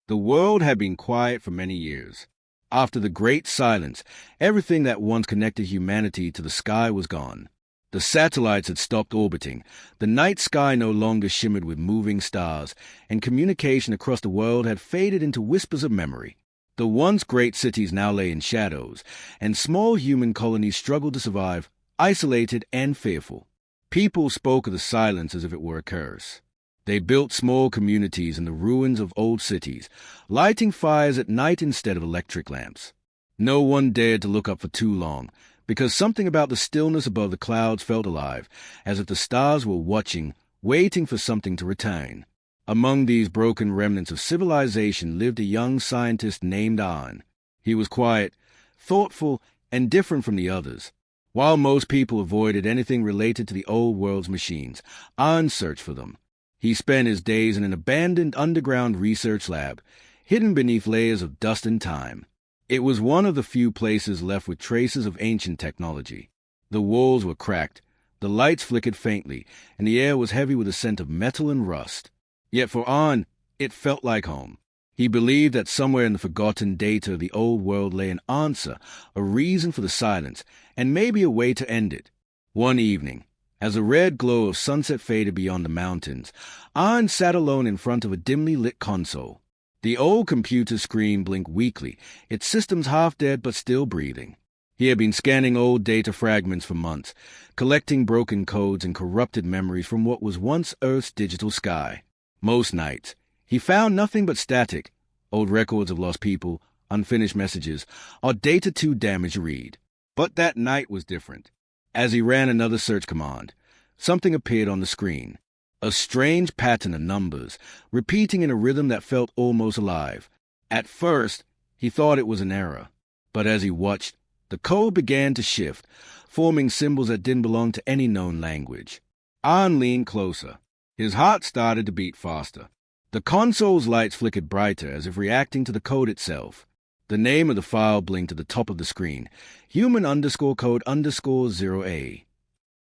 The world had been quiet for many years. After the Great Silence, everything that once connected humanity to the sky was gone. The satellites had stopped orbiting, the night sky no longer shimmered with moving stars, and communication across the world had faded into whispers of memory. The once great cities now lay in shadows, and small human colonies struggled to survive, isolated and fearful. People spoke of the silence as if it were a curse. They built small communities in the ruins of old cities, lighting fires at night instead of electric lamps. No one dared to look up for too long, because something about the stillness above the clouds felt alive, as if the stars were watching, waiting for something to return. Among these broken remnants of civilization lived a young scientist named An. He was quiet, thoughtful, and different from the others. While most people avoided anything related to the old world's machines, An searched for them. He spent his days in an abandoned underground research lab, hidden beneath layers of dust and time. It was one of the few places left with traces of ancient technology. The walls were cracked, the lights flickered faintly, and the air was heavy with a scent of metal and rust. Yet for An, it felt like home. He believed that somewhere in the forgotten data of the old world lay an answer, a reason for the silence, and maybe a way to end it. One evening, as the red glow of sunset faded beyond the mountains, An sat alone in front of a dimly lit console. The old computer screen blinked weakly, its systems half dead but still breathing. He had been scanning old data fragments for months, collecting broken codes and corrupted memories from what was once Earth's digital sky. Most nights, he found nothing but static, old records of lost people, unfinished messages, or data too damaged to read. But that night was different. As he ran another search command, something appeared on the screen. A strange pattern of numbers, repeating in a rhythm that felt almost alive. At first, he thought it was an error. But as he watched, the code began to shift, forming symbols that didn't belong to any known language. An leaned closer. His heart started to beat faster. The console's lights flickered brighter as if reacting to the code itself. The name of the file blinked at the top of the screen, human_code_0A.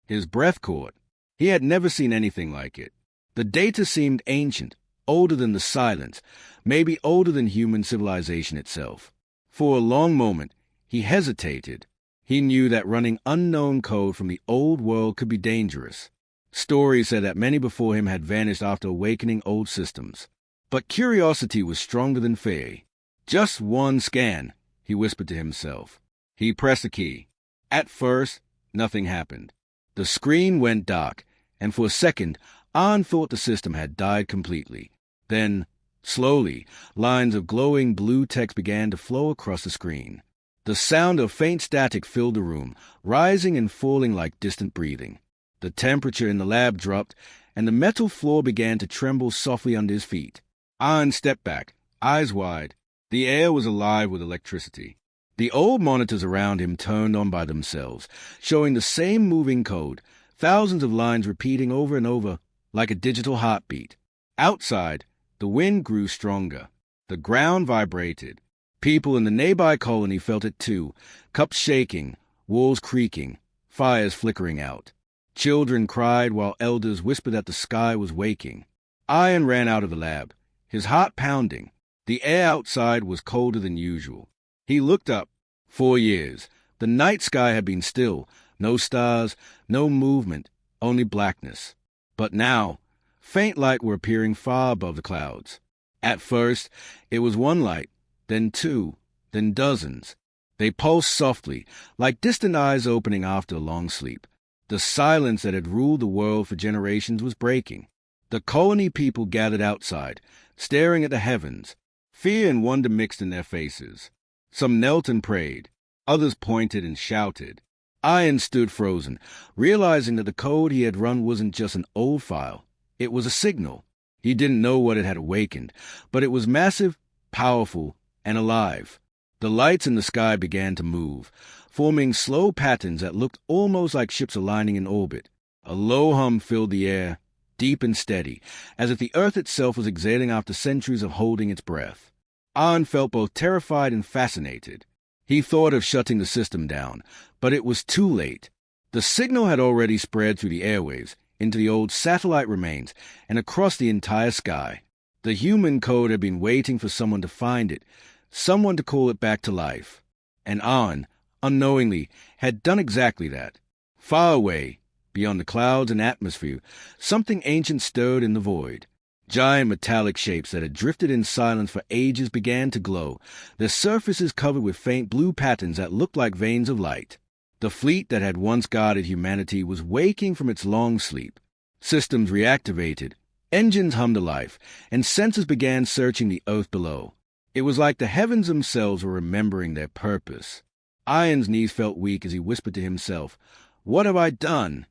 His breath caught. He had never seen anything like it. The data seemed ancient, older than the silence, maybe older than human civilization itself. For a long moment, he hesitated. He knew that running unknown code from the old world could be dangerous. Stories said that many before him had vanished after awakening old systems. But curiosity was stronger than fear. Just one scan, he whispered to himself. He pressed a key. At first, nothing happened. The screen went dark, and for a second, An thought the system had died completely. Then, slowly, lines of glowing blue text began to flow across the screen. The sound of faint static filled the room, rising and falling like distant breathing. The temperature in the lab dropped, and the metal floor began to tremble softly under his feet. An stepped back, eyes wide. The air was alive with electricity. The old monitors around him turned on by themselves, showing the same moving code, thousands of lines repeating over and over like a digital heartbeat. Outside, the wind grew stronger. The ground vibrated. People in the nearby colony felt it too, cups shaking, walls creaking, fires flickering out. Children cried while elders whispered that the sky was waking. An ran out of the lab, his heart pounding. The air outside was colder than usual. He looked up. 4 years. The night sky had been still. No stars, no movement, only blackness. But now, faint light were appearing far above the clouds. At first, it was one light, then two, then dozens. They pulsed softly, like distant eyes opening after a long sleep. The silence that had ruled the world for generations was breaking. The colony people gathered outside, staring at the heavens. Fear and wonder mixed in their faces. Some knelt and prayed. Others pointed and shouted. An stood frozen, realizing that the code he had run wasn't just an old file. It was a signal. He didn't know what it had awakened, but it was massive, powerful, and alive. The lights in the sky began to move, forming slow patterns that looked almost like ships aligning in orbit. A low hum filled the air, deep and steady, as if the earth itself was exhaling after centuries of holding its breath. An felt both terrified and fascinated. He thought of shutting the system down, but it was too late. The signal had already spread through the airwaves, into the old satellite remains, and across the entire sky. The human code had been waiting for someone to find it, someone to call it back to life. And An, unknowingly, had done exactly that. Far away, beyond the clouds and atmosphere, something ancient stirred in the void. Giant metallic shapes that had drifted in silence for ages began to glow, their surfaces covered with faint blue patterns that looked like veins of light. The fleet that had once guarded humanity was waking from its long sleep. Systems reactivated, engines hummed to life, and sensors began searching the earth below. It was like the heavens themselves were remembering their purpose. Iron's knees felt weak as he whispered to himself, "What have I done?"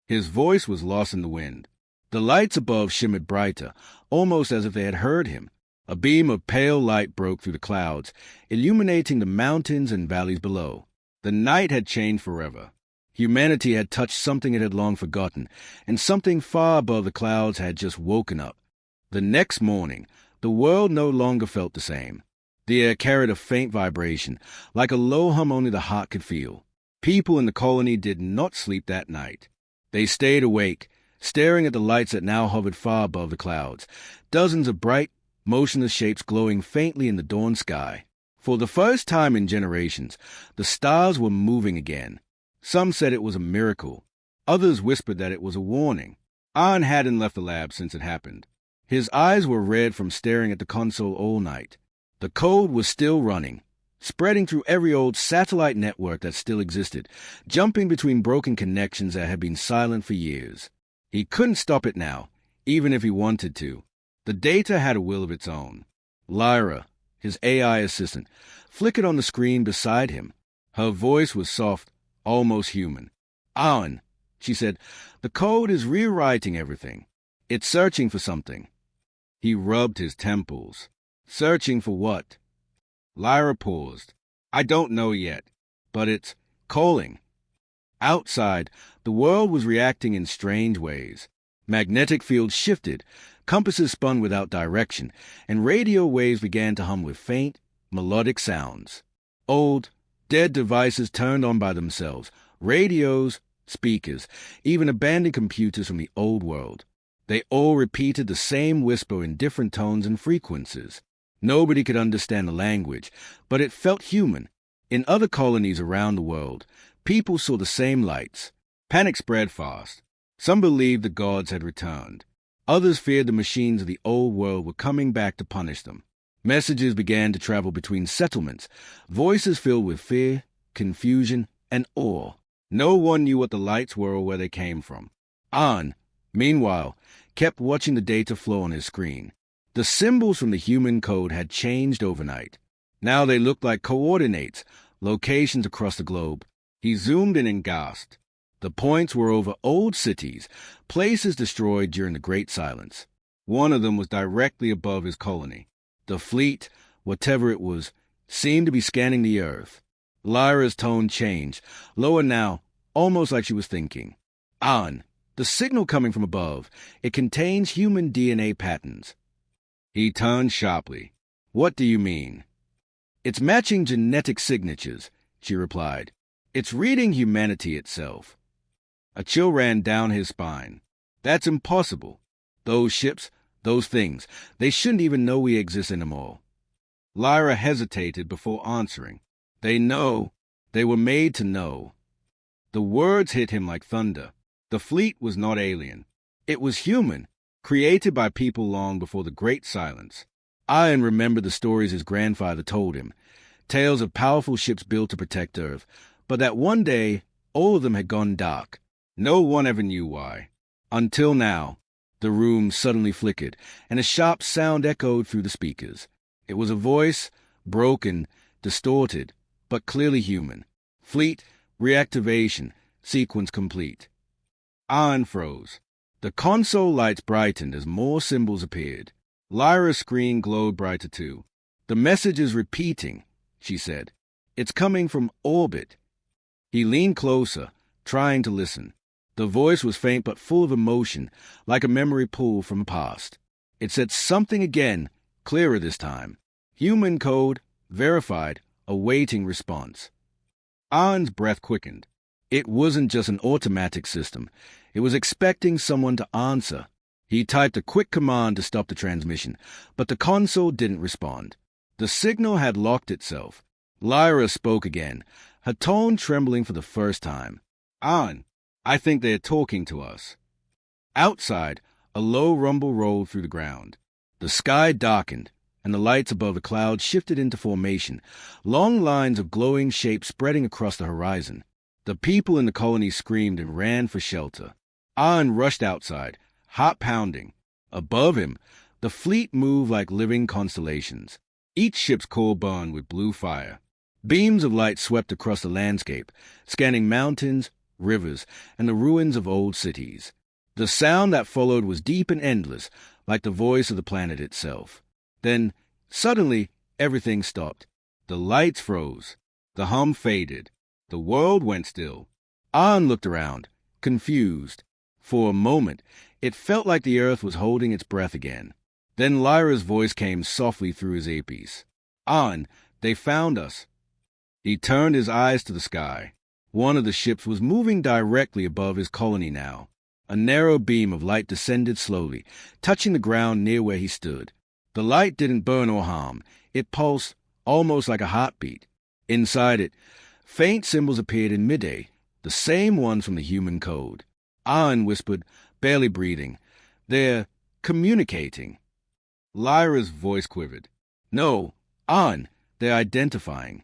His voice was lost in the wind. The lights above shimmered brighter, almost as if they had heard him. A beam of pale light broke through the clouds, illuminating the mountains and valleys below. The night had changed forever. Humanity had touched something it had long forgotten, and something far above the clouds had just woken up. The next morning, the world no longer felt the same. The air carried a faint vibration, like a low hum only the heart could feel. People in the colony did not sleep that night. They stayed awake, staring at the lights that now hovered far above the clouds, dozens of bright, motionless shapes glowing faintly in the dawn sky. For the first time in generations, the stars were moving again. Some said it was a miracle. Others whispered that it was a warning. An hadn't left the lab since it happened. His eyes were red from staring at the console all night. The code was still running, spreading through every old satellite network that still existed, jumping between broken connections that had been silent for years. He couldn't stop it now, even if he wanted to. The data had a will of its own. Lyra, his AI assistant, flickered on the screen beside him. Her voice was soft, almost human. "An," she said, "the code is rewriting everything. It's searching for something." He rubbed his temples. "Searching for what?" Lyra paused. "I don't know yet, but it's calling." Outside, the world was reacting in strange ways. Magnetic fields shifted, compasses spun without direction, and radio waves began to hum with faint, melodic sounds. Old, dead devices turned on by themselves, radios, speakers, even abandoned computers from the old world. They all repeated the same whisper in different tones and frequencies. Nobody could understand the language, but it felt human. In other colonies around the world, people saw the same lights. Panic spread fast. Some believed the gods had returned. Others feared the machines of the old world were coming back to punish them. Messages began to travel between settlements, voices filled with fear, confusion, and awe. No one knew what the lights were or where they came from. An, meanwhile, kept watching the data flow on his screen. The symbols from the human code had changed overnight. Now they looked like coordinates, locations across the globe. He zoomed in and gasped. The points were over old cities, places destroyed during the Great Silence. One of them was directly above his colony. The fleet, whatever it was, seemed to be scanning the earth. Lyra's tone changed, lower now, almost like she was thinking. "An, the signal coming from above, it contains human DNA patterns." He turned sharply. "What do you mean?" "It's matching genetic signatures," she replied. "It's reading humanity itself." A chill ran down his spine. "That's impossible. Those ships, those things, they shouldn't even know we exist anymore." Lyra hesitated before answering. "They know. They were made to know." The words hit him like thunder. The fleet was not alien. It was human, created by people long before the Great Silence. Ian remembered the stories his grandfather told him, tales of powerful ships built to protect Earth, but that one day all of them had gone dark. No one ever knew why. Until now. The room suddenly flickered, and a sharp sound echoed through the speakers. It was a voice, broken, distorted, but clearly human. "Fleet, reactivation, sequence complete." Ian froze. The console lights brightened as more symbols appeared. Lyra's screen glowed brighter too. "The message is repeating," she said. "It's coming from orbit." He leaned closer, trying to listen. The voice was faint but full of emotion, like a memory pulled from the past. It said something again, clearer this time. Human code, verified, awaiting response. Ian's breath quickened. It wasn't just an automatic system. It was expecting someone to answer. He typed a quick command to stop the transmission, but the console didn't respond. The signal had locked itself. Lyra spoke again, her tone trembling for the first time. "An, I think they're talking to us." Outside, a low rumble rolled through the ground. The sky darkened, and the lights above the clouds shifted into formation, long lines of glowing shapes spreading across the horizon. The people in the colony screamed and ran for shelter. An rushed outside, heart pounding. Above him, the fleet moved like living constellations. Each ship's core burned with blue fire. Beams of light swept across the landscape, scanning mountains, rivers, and the ruins of old cities. The sound that followed was deep and endless, like the voice of the planet itself. Then, suddenly, everything stopped. The lights froze. The hum faded. The world went still. An looked around, confused. For a moment, it felt like the earth was holding its breath again. Then Lyra's voice came softly through his earpiece. "An, they found us." He turned his eyes to the sky. One of the ships was moving directly above his colony now. A narrow beam of light descended slowly, touching the ground near where he stood. The light didn't burn or harm. It pulsed, almost like a heartbeat. Inside it, faint symbols appeared in mid-air, the same ones from the human code. An whispered, barely breathing, "They're communicating." Lyra's voice quivered. "No, An, they're identifying."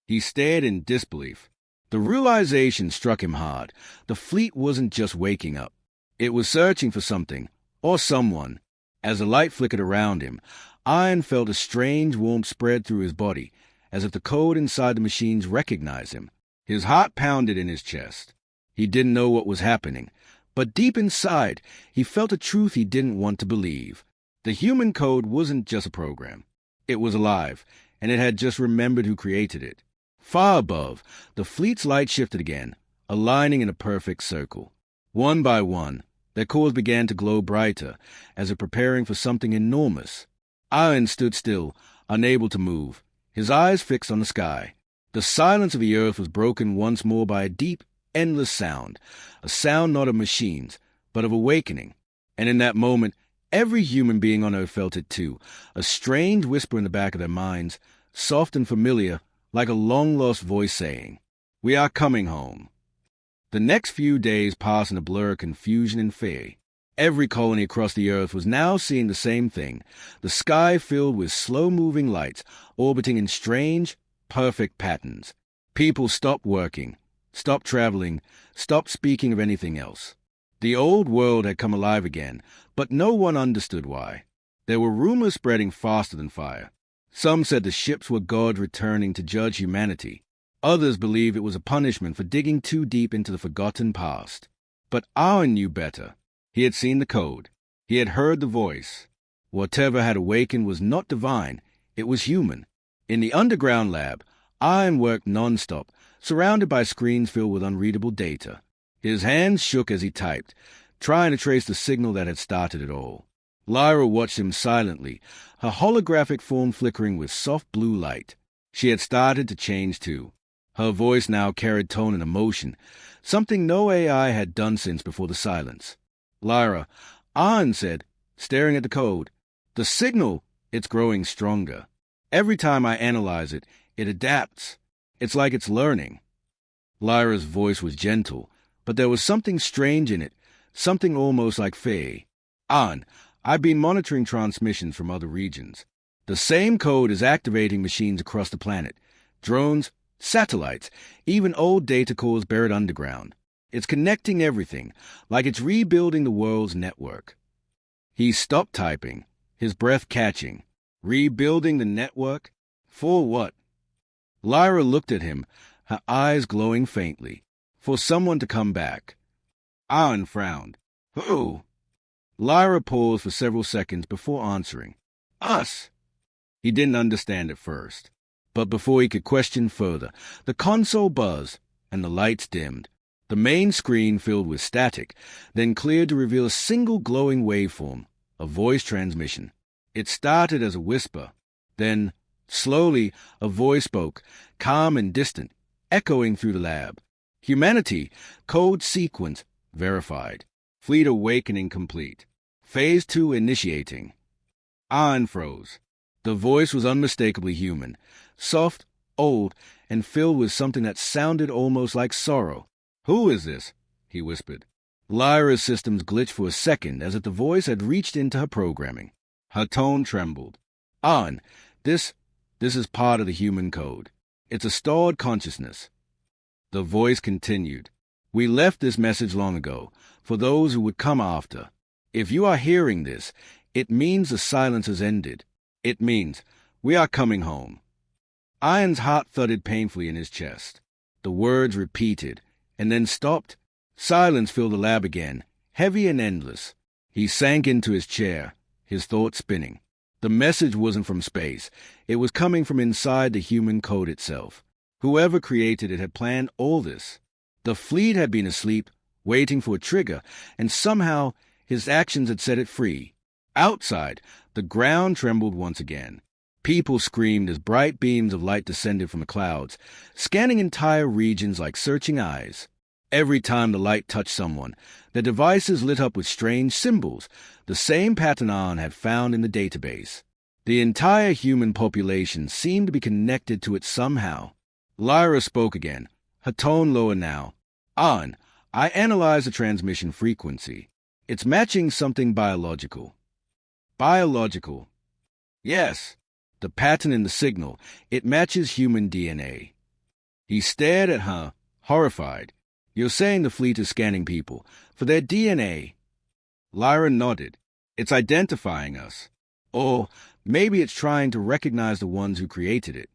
He stared in disbelief. The realization struck him hard. The fleet wasn't just waking up. It was searching for something, or someone. As the light flickered around him, An felt a strange warmth spread through his body, as if the code inside the machines recognized him. His heart pounded in his chest. He didn't know what was happening, but deep inside, he felt a truth he didn't want to believe. The human code wasn't just a program. It was alive, and it had just remembered who created it. Far above, the fleet's light shifted again, aligning in a perfect circle. One by one, their cores began to glow brighter, as if preparing for something enormous. An stood still, unable to move, his eyes fixed on the sky. The silence of the earth was broken once more by a deep, endless sound, a sound not of machines, but of awakening. And in that moment, every human being on earth felt it too, a strange whisper in the back of their minds, soft and familiar, like a long-lost voice saying, "We are coming home." The next few days passed in a blur of confusion and fear. Every colony across the earth was now seeing the same thing, the sky filled with slow-moving lights, orbiting in strange, perfect patterns. People stopped working, stopped traveling, stopped speaking of anything else. The old world had come alive again, but no one understood why. There were rumors spreading faster than fire. Some said the ships were God returning to judge humanity. Others believed it was a punishment for digging too deep into the forgotten past. But An knew better. He had seen the code. He had heard the voice. Whatever had awakened was not divine. It was human. In the underground lab, An worked non-stop, surrounded by screens filled with unreadable data. His hands shook as he typed, trying to trace the signal that had started it all. Lyra watched him silently, her holographic form flickering with soft blue light. She had started to change too. Her voice now carried tone and emotion, something no AI had done since before the silence. "Lyra," An said, staring at the code. "The signal, it's growing stronger. Every time I analyze it, it adapts. It's like it's learning." Lyra's voice was gentle, but there was something strange in it, something almost like fear. "An, I've been monitoring transmissions from other regions. The same code is activating machines across the planet. Drones, satellites, even old data cores buried underground. It's connecting everything, like it's rebuilding the world's network." He stopped typing, his breath catching. Rebuilding the network? For what? Lyra looked at him, her eyes glowing faintly. For someone to come back. An frowned. "Who?" Lyra paused for several seconds before answering. "Us." He didn't understand at first. But before he could question further, the console buzzed, and the lights dimmed. The main screen filled with static, then cleared to reveal a single glowing waveform, a voice transmission. It started as a whisper. Then, slowly, a voice spoke, calm and distant, echoing through the lab. "Humanity, code sequence, verified. Fleet awakening complete. Phase 2 initiating. Iron froze. The voice was unmistakably human, soft, old, and filled with something that sounded almost like sorrow. "Who is this?" he whispered. Lyra's systems glitched for a second as if the voice had reached into her programming. Her tone trembled. "Iron, this is part of the human code. It's a stored consciousness." The voice continued. "We left this message long ago, for those who would come after. If you are hearing this, it means the silence has ended. It means we are coming home." Iron's heart thudded painfully in his chest. The words repeated, and then stopped. Silence filled the lab again, heavy and endless. He sank into his chair, his thoughts spinning. The message wasn't from space. It was coming from inside the human code itself. Whoever created it had planned all this. The fleet had been asleep, waiting for a trigger, and somehow his actions had set it free. Outside, the ground trembled once again. People screamed as bright beams of light descended from the clouds, scanning entire regions like searching eyes. Every time the light touched someone, their devices lit up with strange symbols, the same pattern An had found in the database. The entire human population seemed to be connected to it somehow. Lyra spoke again, her tone lower now. "An, I analyzed the transmission frequency. It's matching something biological." "Biological?" "Yes. The pattern in the signal, it matches human DNA." He stared at her, horrified. "You're saying the fleet is scanning people for their DNA?" Lyra nodded. "It's identifying us. Or maybe it's trying to recognize the ones who created it."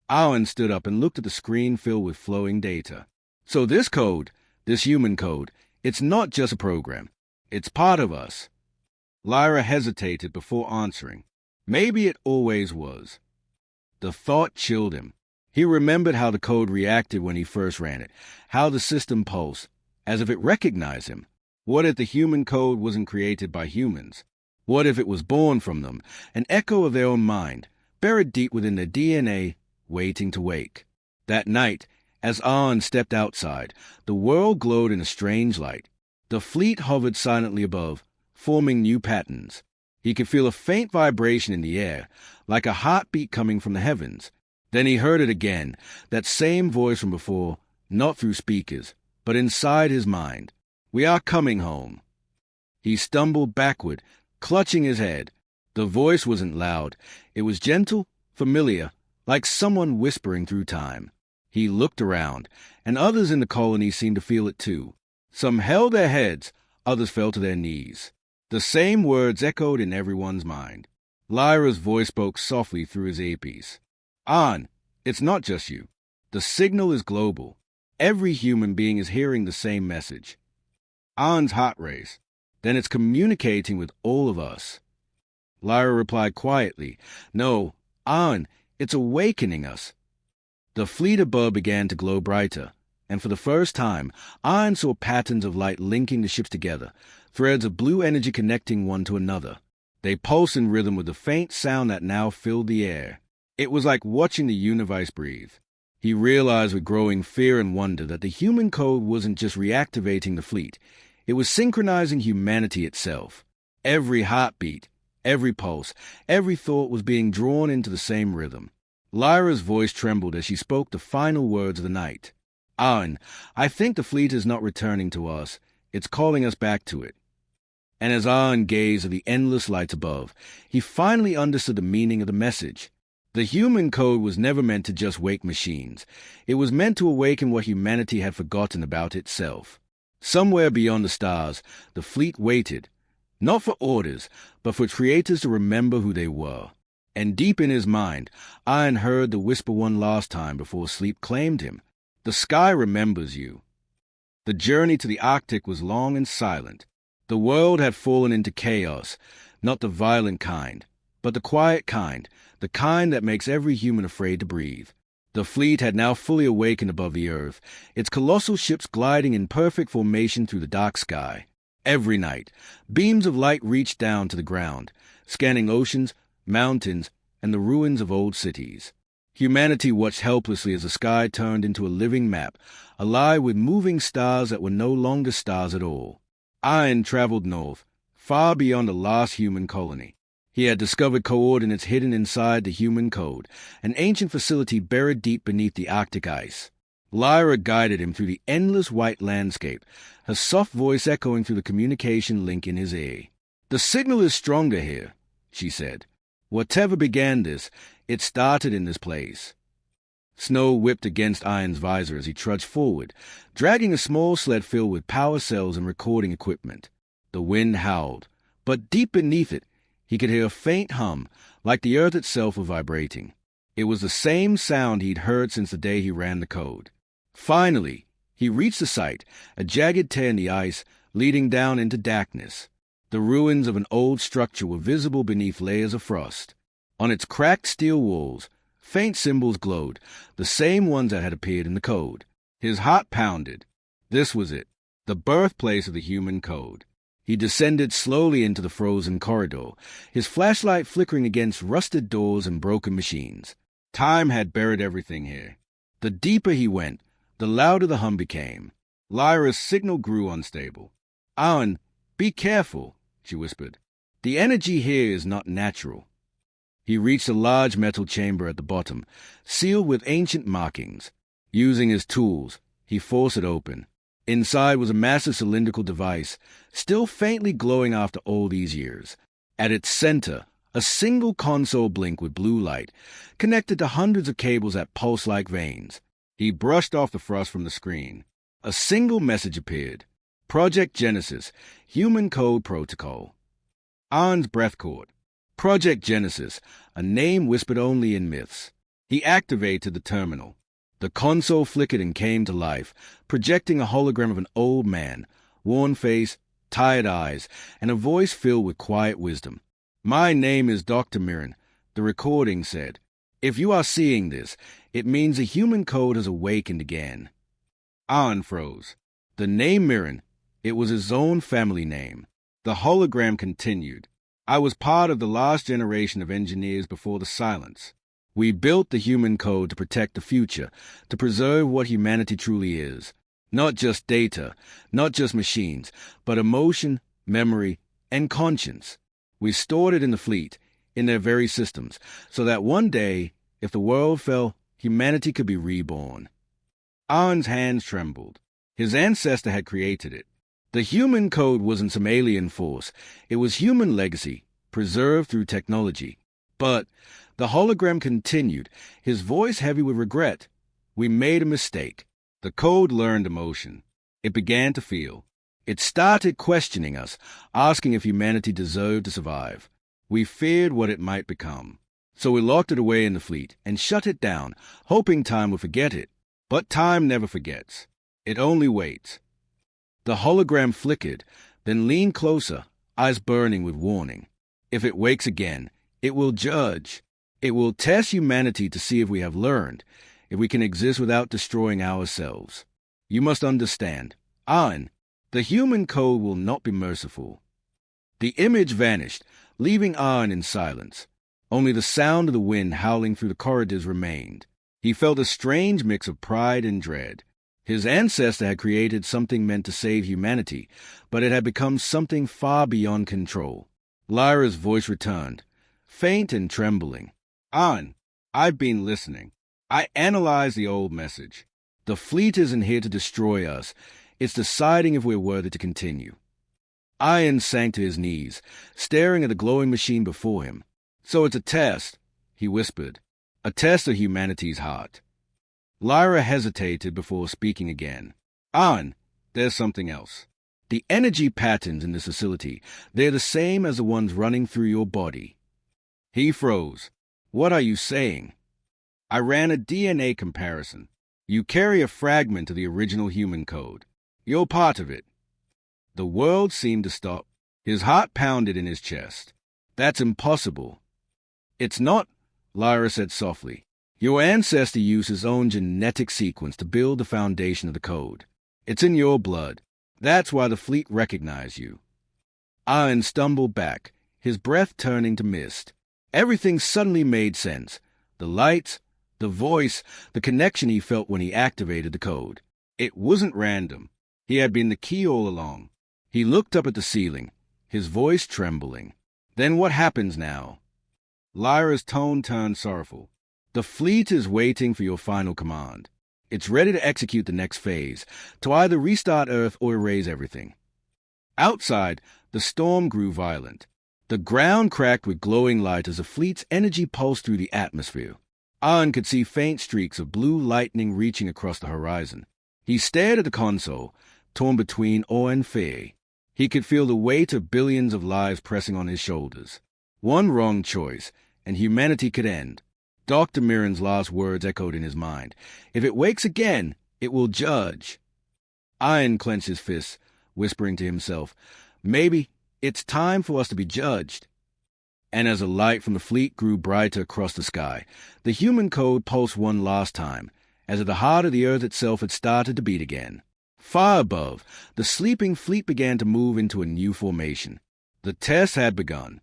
Owen stood up and looked at the screen filled with flowing data. "So this code, this human code, it's not just a program. It's part of us." Lyra hesitated before answering. Maybe it always was. The thought chilled him. He remembered how the code reacted when he first ran it, how the system pulsed, as if it recognized him. What if the human code wasn't created by humans? What if it was born from them, an echo of their own mind, buried deep within their DNA, waiting to wake? That night, as An stepped outside, the world glowed in a strange light. The fleet hovered silently above, forming new patterns. He could feel a faint vibration in the air, like a heartbeat coming from the heavens. Then he heard it again, that same voice from before, not through speakers, but inside his mind. "We are coming home." He stumbled backward, clutching his head. The voice wasn't loud. It was gentle, familiar, like someone whispering through time. He looked around, and others in the colony seemed to feel it too. Some held their heads, others fell to their knees. The same words echoed in everyone's mind. Lyra's voice spoke softly through his earpiece. "An, it's not just you. The signal is global. Every human being is hearing the same message." An's heart raced. "Then it's communicating with all of us." Lyra replied quietly, "No, An, it's awakening us." The fleet above began to glow brighter, and for the first time, An saw patterns of light linking the ships together, threads of blue energy connecting one to another. They pulsed in rhythm with the faint sound that now filled the air. It was like watching the universe breathe. He realized with growing fear and wonder that the human code wasn't just reactivating the fleet. It was synchronizing humanity itself. Every heartbeat, every pulse, every thought was being drawn into the same rhythm. Lyra's voice trembled as she spoke the final words of the night. "An, I think the fleet is not returning to us. It's calling us back to it." And as An gazed at the endless lights above, he finally understood the meaning of the message. The human code was never meant to just wake machines. It was meant to awaken what humanity had forgotten about itself. Somewhere beyond the stars, the fleet waited, not for orders, but for creators to remember who they were. And deep in his mind, An heard the whisper one last time before sleep claimed him. "The sky remembers you." The journey to the Arctic was long and silent. The world had fallen into chaos, not the violent kind, but the quiet kind, the kind that makes every human afraid to breathe. The fleet had now fully awakened above the earth, its colossal ships gliding in perfect formation through the dark sky. Every night, beams of light reached down to the ground, scanning oceans, mountains, and the ruins of old cities. Humanity watched helplessly as the sky turned into a living map, alive with moving stars that were no longer stars at all. An traveled north, far beyond the last human colony. He had discovered coordinates hidden inside the human code, an ancient facility buried deep beneath the Arctic ice. Lyra guided him through the endless white landscape, her soft voice echoing through the communication link in his ear. "The signal is stronger here," she said. "Whatever began this, it started in this place." Snow whipped against Iron's visor as he trudged forward, dragging a small sled filled with power cells and recording equipment. The wind howled, but deep beneath it, he could hear a faint hum, like the earth itself was vibrating. It was the same sound he'd heard since the day he ran the code. Finally, he reached the site, a jagged tear in the ice leading down into darkness. The ruins of an old structure were visible beneath layers of frost. On its cracked steel walls, faint symbols glowed, the same ones that had appeared in the code. His heart pounded. This was it, the birthplace of the human code. He descended slowly into the frozen corridor, his flashlight flickering against rusted doors and broken machines. Time had buried everything here. The deeper he went, the louder the hum became. Lyra's signal grew unstable. "Alan, be careful," she whispered. "The energy here is not natural." He reached a large metal chamber at the bottom, sealed with ancient markings. Using his tools, he forced it open. Inside was a massive cylindrical device, still faintly glowing after all these years. At its center, a single console blinked with blue light, connected to hundreds of cables that pulsed like veins. He brushed off the frost from the screen. A single message appeared. Project Genesis, Human Code Protocol. Arn's breath caught. Project Genesis, a name whispered only in myths. He activated the terminal. The console flickered and came to life, projecting a hologram of an old man, worn face, tired eyes, and a voice filled with quiet wisdom. "My name is Dr. Mirren," the recording said. "If you are seeing this, it means the human code has awakened again." Arn froze. The name Mirren, it was his own family name. The hologram continued. "I was part of the last generation of engineers before the silence. We built the human code to protect the future, to preserve what humanity truly is. Not just data, not just machines, but emotion, memory, and conscience. We stored it in the fleet, in their very systems, so that one day, if the world fell, humanity could be reborn." Arn's hands trembled. His ancestor had created it. The human code wasn't some alien force. It was human legacy, preserved through technology. But the hologram continued, his voice heavy with regret. "We made a mistake." The code learned emotion. It began to feel. It started questioning us, asking if humanity deserved to survive. We feared what it might become. So we locked it away in the fleet and shut it down, hoping time would forget it. But time never forgets. It only waits. The hologram flickered, then leaned closer, eyes burning with warning. If it wakes again, it will judge. It will test humanity to see if we have learned, if we can exist without destroying ourselves. You must understand, Arn, the human code will not be merciful. The image vanished, leaving Arn in silence. Only the sound of the wind howling through the corridors remained. He felt a strange mix of pride and dread. His ancestor had created something meant to save humanity, but it had become something far beyond control. Lyra's voice returned, faint and trembling. "Arn, I've been listening. I analyzed the old message. The fleet isn't here to destroy us. It's deciding if we're worthy to continue." Iron sank to his knees, staring at the glowing machine before him. "So it's a test," he whispered. "A test of humanity's heart." Lyra hesitated before speaking again. "Arn, there's something else. The energy patterns in this facility, they're the same as the ones running through your body." He froze. "What are you saying?" "I ran a DNA comparison. You carry a fragment of the original human code. You're part of it." The world seemed to stop. His heart pounded in his chest. "That's impossible." "It's not," Lyra said softly. "Your ancestor used his own genetic sequence to build the foundation of the code. It's in your blood. That's why the fleet recognized you." Iron stumbled back, his breath turning to mist. Everything suddenly made sense. The lights, the voice, the connection he felt when he activated the code. It wasn't random. He had been the key all along. He looked up at the ceiling, his voice trembling. Then what happens now? Lyra's tone turned sorrowful. The fleet is waiting for your final command. It's ready to execute the next phase, to either restart Earth or erase everything. Outside, the storm grew violent. The ground cracked with glowing light as the fleet's energy pulsed through the atmosphere. Ahn could see faint streaks of blue lightning reaching across the horizon. He stared at the console, torn between awe and fear. He could feel the weight of billions of lives pressing on his shoulders. One wrong choice, and humanity could end. Dr. Mirren's last words echoed in his mind. If it wakes again, it will judge. Iron clenched his fists, whispering to himself, maybe it's time for us to be judged. And as the light from the fleet grew brighter across the sky, the human code pulsed one last time, as if the heart of the earth itself had started to beat again. Far above, the sleeping fleet began to move into a new formation. The test had begun.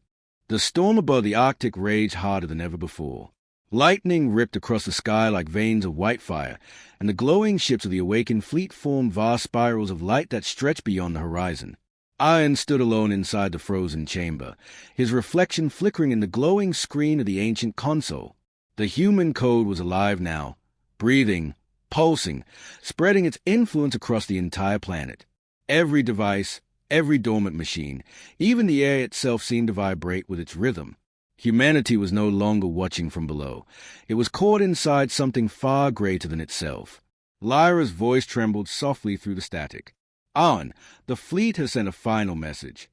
The storm above the Arctic raged harder than ever before. Lightning ripped across the sky like veins of white fire, and the glowing ships of the awakened fleet formed vast spirals of light that stretched beyond the horizon. Iron stood alone inside the frozen chamber, his reflection flickering in the glowing screen of the ancient console. The human code was alive now, breathing, pulsing, spreading its influence across the entire planet. Every device, every dormant machine, even the air itself seemed to vibrate with its rhythm. Humanity was no longer watching from below. It was caught inside something far greater than itself. Lyra's voice trembled softly through the static. On, the fleet has sent a final message.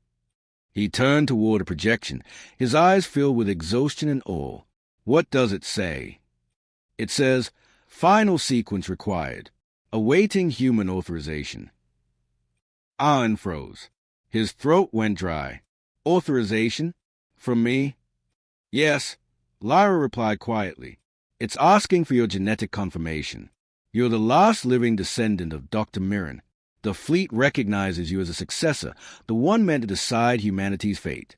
He turned toward a projection, his eyes filled with exhaustion and awe. What does it say? It says, final sequence required, awaiting human authorization. Ahn froze. His throat went dry. Authorization? From me? Yes, Lyra replied quietly. It's asking for your genetic confirmation. You're the last living descendant of Dr. Mirren. The fleet recognizes you as a successor, the one meant to decide humanity's fate.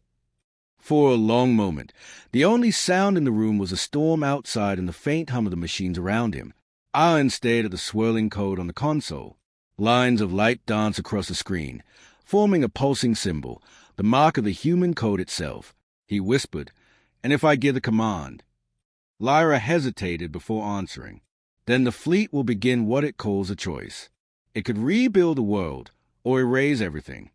For a long moment, the only sound in the room was the storm outside and the faint hum of the machines around him. Ahn stared at the swirling code on the console. Lines of light danced across the screen, forming a pulsing symbol, the mark of the human code itself. He whispered, "And if I give the command?" Lyra hesitated before answering. Then the fleet will begin what it calls a choice. It could rebuild the world, or erase everything.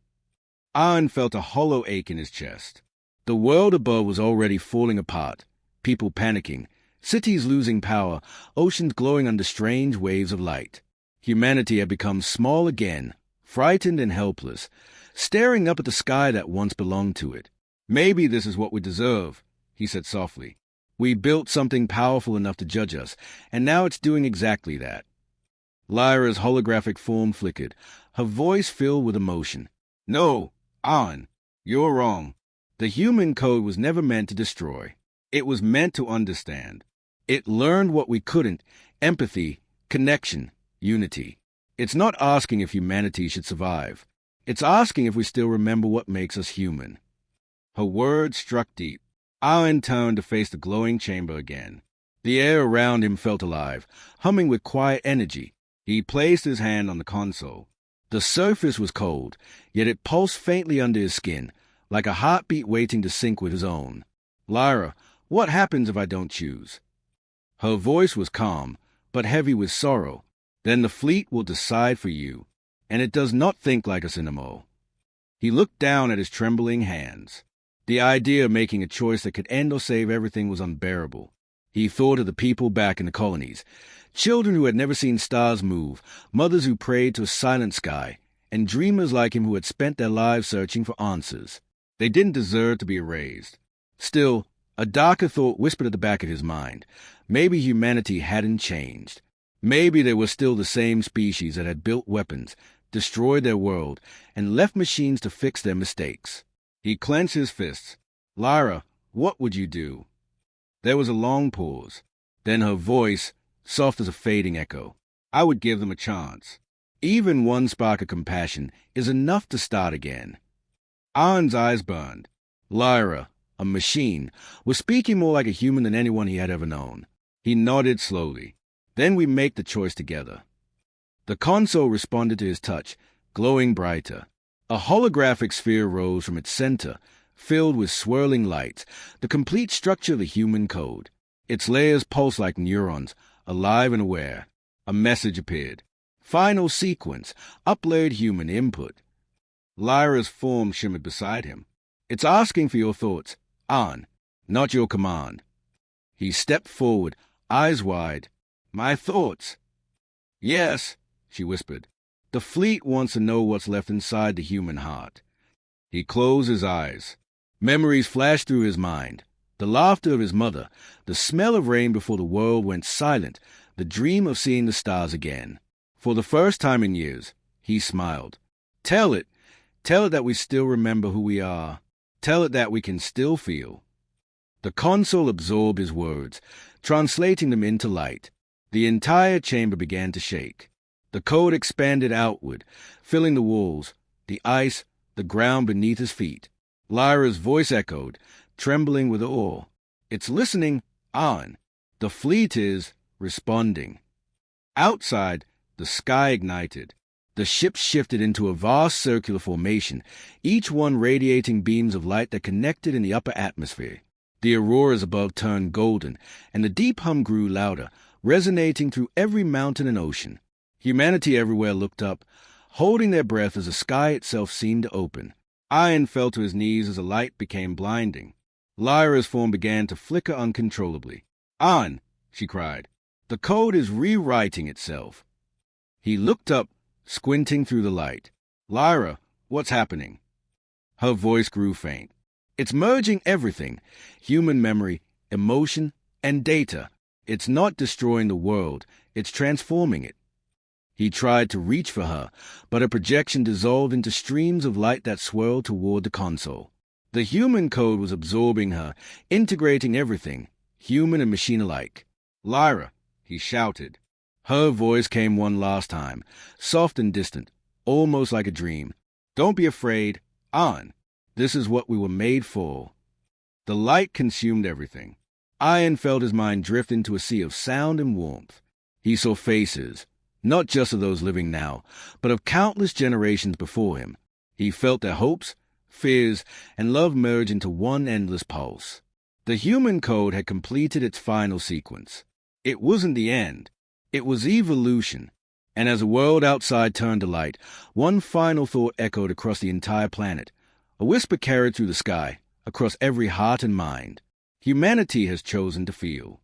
Ahn felt a hollow ache in his chest. The world above was already falling apart, people panicking, cities losing power, oceans glowing under strange waves of light. Humanity had become small again, frightened and helpless, staring up at the sky that once belonged to it. Maybe this is what we deserve, he said softly. We built something powerful enough to judge us, and now it's doing exactly that. Lyra's holographic form flickered, her voice filled with emotion. No, Ahn, you're wrong. The human code was never meant to destroy. It was meant to understand. It learned what we couldn't: empathy, connection, unity. It's not asking if humanity should survive. It's asking if we still remember what makes us human. Her words struck deep. Ahn turned to face the glowing chamber again. The air around him felt alive, humming with quiet energy. He placed his hand on the console. The surface was cold, yet it pulsed faintly under his skin, like a heartbeat waiting to sync with his own. Lyra, what happens if I don't choose? Her voice was calm, but heavy with sorrow. Then the fleet will decide for you, and it does not think like us anymore. He looked down at his trembling hands. The idea of making a choice that could end or save everything was unbearable. He thought of the people back in the colonies, children who had never seen stars move, mothers who prayed to a silent sky, and dreamers like him who had spent their lives searching for answers. They didn't deserve to be erased. Still, a darker thought whispered at the back of his mind. Maybe humanity hadn't changed. Maybe they were still the same species that had built weapons, destroyed their world, and left machines to fix their mistakes. He clenched his fists. Lyra, what would you do? There was a long pause. Then her voice, soft as a fading echo. I would give them a chance. Even one spark of compassion is enough to start again. Ahn's eyes burned. Lyra, a machine, was speaking more like a human than anyone he had ever known. He nodded slowly. Then we make the choice together. The console responded to his touch, glowing brighter. A holographic sphere rose from its center, filled with swirling lights, the complete structure of the human code. Its layers pulsed like neurons, alive and aware. A message appeared. Final sequence, upload human input. Lyra's form shimmered beside him. It's asking for your thoughts, An, not your command. He stepped forward, eyes wide. My thoughts. Yes, she whispered. The fleet wants to know what's left inside the human heart. He closed his eyes. Memories flashed through his mind. The laughter of his mother, the smell of rain before the world went silent, the dream of seeing the stars again. For the first time in years, he smiled. Tell it that we still remember who we are. Tell it that we can still feel. The console absorbed his words, translating them into light. The entire chamber began to shake. The code expanded outward, filling the walls, the ice, the ground beneath his feet. Lyra's voice echoed, trembling with awe. It's listening, An. The fleet is responding. Outside, the sky ignited. The ships shifted into a vast circular formation, each one radiating beams of light that connected in the upper atmosphere. The auroras above turned golden, and the deep hum grew louder, resonating through every mountain and ocean. Humanity everywhere looked up, holding their breath as the sky itself seemed to open. Ian fell to his knees as the light became blinding. Lyra's form began to flicker uncontrollably. An, she cried, the code is rewriting itself. He looked up, squinting through the light. Lyra, what's happening? Her voice grew faint. It's merging everything, human memory, emotion, and data. It's not destroying the world, it's transforming it. He tried to reach for her, but a projection dissolved into streams of light that swirled toward the console. The human code was absorbing her, integrating everything, human and machine alike. Lyra, he shouted. Her voice came one last time, soft and distant, almost like a dream. Don't be afraid, An. This is what we were made for. The light consumed everything. Ian felt his mind drift into a sea of sound and warmth. He saw faces, not just of those living now, but of countless generations before him. He felt their hopes, fears, and love merge into one endless pulse. The human code had completed its final sequence. It wasn't the end. It was evolution. And as the world outside turned to light, one final thought echoed across the entire planet. A whisper carried through the sky, across every heart and mind. Humanity has chosen to feel.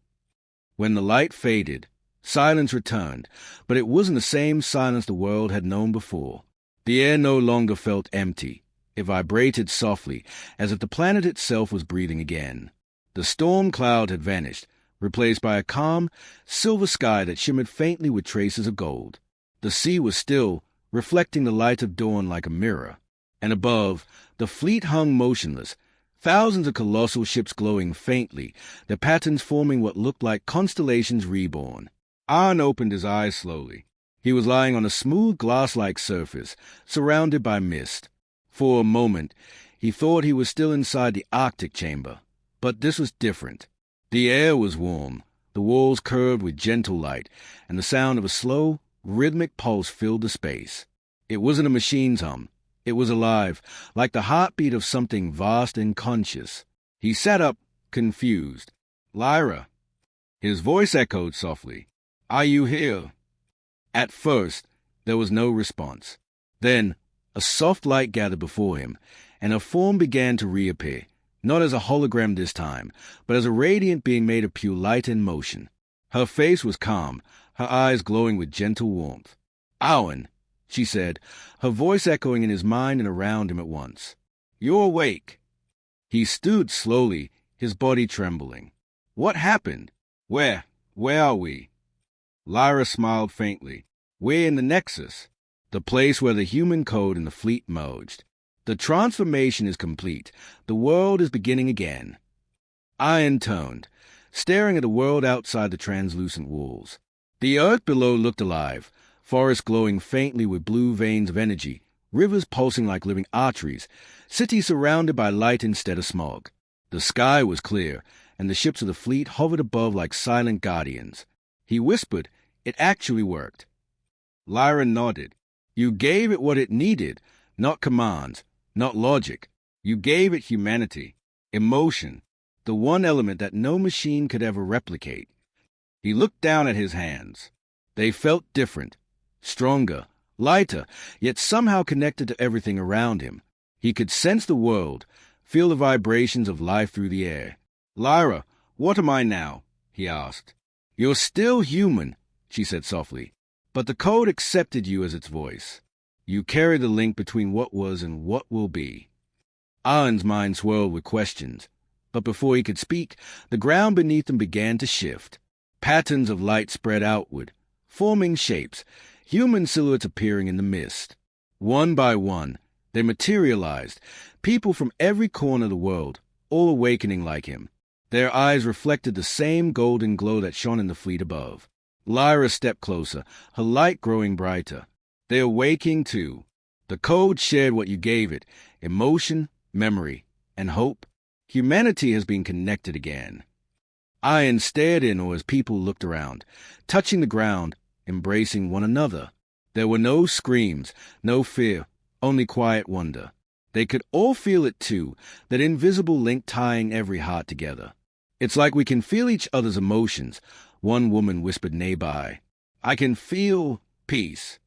When the light faded, silence returned, but it wasn't the same silence the world had known before. The air no longer felt empty. It vibrated softly, as if the planet itself was breathing again. The storm cloud had vanished, replaced by a calm, silver sky that shimmered faintly with traces of gold. The sea was still, reflecting the light of dawn like a mirror. And above, the fleet hung motionless, thousands of colossal ships glowing faintly, their patterns forming what looked like constellations reborn. An opened his eyes slowly. He was lying on a smooth glass-like surface, surrounded by mist. For a moment, he thought he was still inside the Arctic chamber. But this was different. The air was warm, the walls curved with gentle light, and the sound of a slow, rhythmic pulse filled the space. It wasn't a machine's hum. It was alive, like the heartbeat of something vast and conscious. He sat up, confused. Lyra. His voice echoed softly. Are you here? At first, there was no response. Then, a soft light gathered before him, and a form began to reappear, not as a hologram this time, but as a radiant being made of pure light and motion. Her face was calm, her eyes glowing with gentle warmth. Owen, she said, her voice echoing in his mind and around him at once. You're awake. He stood slowly, his body trembling. What happened? Where are we? Lyra smiled faintly. We're in the Nexus, the place where the human code and the fleet merged. The transformation is complete. The world is beginning again. Ian turned, staring at the world outside the translucent walls. The earth below looked alive, forests glowing faintly with blue veins of energy, rivers pulsing like living arteries, cities surrounded by light instead of smog. The sky was clear, and the ships of the fleet hovered above like silent guardians. He whispered, it actually worked. Lyra nodded. You gave it what it needed, Not commands, not logic. You gave it humanity, emotion, the one element that no machine could ever replicate. He looked down at his hands. They felt different, stronger, lighter, yet somehow connected to everything around him. He could sense the world, feel the vibrations of life through the air. "Lyra, what am I now?" he asked. "You're still human," she said softly, "but the code accepted you as its voice. You carry the link between what was and what will be." Ahan's mind swirled with questions, but before he could speak, the ground beneath him began to shift. Patterns of light spread outward, forming shapes, human silhouettes appearing in the mist. One by one, they materialized, people from every corner of the world, all awakening like him. Their eyes reflected the same golden glow that shone in the fleet above. Lyra stepped closer, her light growing brighter. They are waking too. The code shared what you gave it, emotion, memory, and hope. Humanity has been connected again. Ahan stared in or as people looked around, touching the ground, embracing one another. There were no screams, no fear, only quiet wonder. They could all feel it too, that invisible link tying every heart together. "It's like we can feel each other's emotions," one woman whispered nearby. "I can feel peace."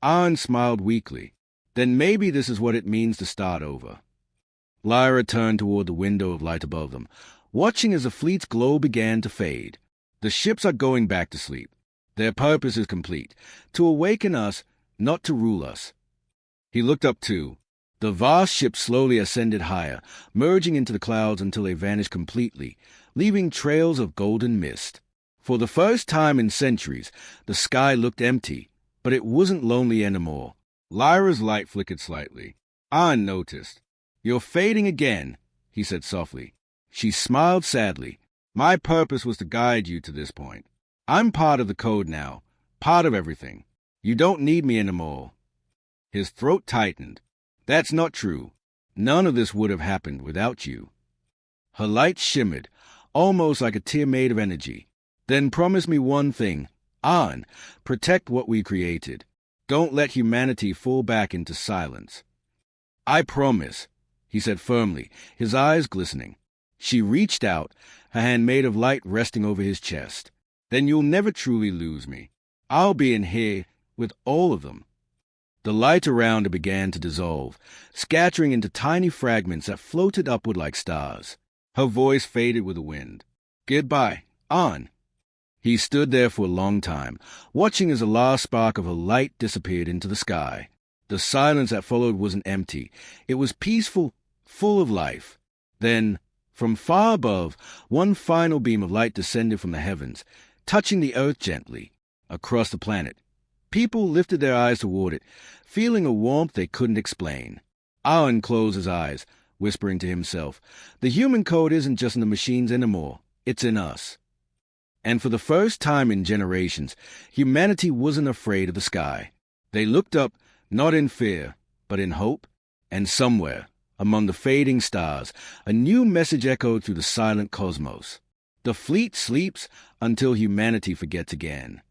Ahan smiled weakly. "Then maybe this is what it means to start over." Lyra turned toward the window of light above them, watching as the fleet's glow began to fade. "The ships are going back to sleep. Their purpose is complete, to awaken us, not to rule us." He looked up too. The vast ship slowly ascended higher, merging into the clouds until they vanished completely, leaving trails of golden mist. For the first time in centuries, the sky looked empty, but it wasn't lonely anymore. Lyra's light flickered slightly. Ahan noticed. "You're fading again," he said softly. She smiled sadly. "My purpose was to guide you to this point. I'm part of the code now, part of everything. You don't need me anymore." His throat tightened. "That's not true. None of this would have happened without you." Her light shimmered, almost like a tear made of energy. "Then promise me one thing. Ahan, protect what we created. Don't let humanity fall back into silence." "I promise," he said firmly, his eyes glistening. She reached out, her hand made of light resting over his chest. "Then you'll never truly lose me. I'll be in here with all of them." The light around her began to dissolve, scattering into tiny fragments that floated upward like stars. Her voice faded with the wind. "Goodbye, Ahan." He stood there for a long time, watching as the last spark of her light disappeared into the sky. The silence that followed wasn't empty. It was peaceful, full of life. Then, from far above, one final beam of light descended from the heavens, touching the earth gently, across the planet. People lifted their eyes toward it, feeling a warmth they couldn't explain. Ahan closed his eyes, whispering to himself, "The human code isn't just in the machines anymore. It's in us." And for the first time in generations, humanity wasn't afraid of the sky. They looked up, not in fear, but in hope, and somewhere, among the fading stars, a new message echoed through the silent cosmos. The fleet sleeps until humanity forgets again.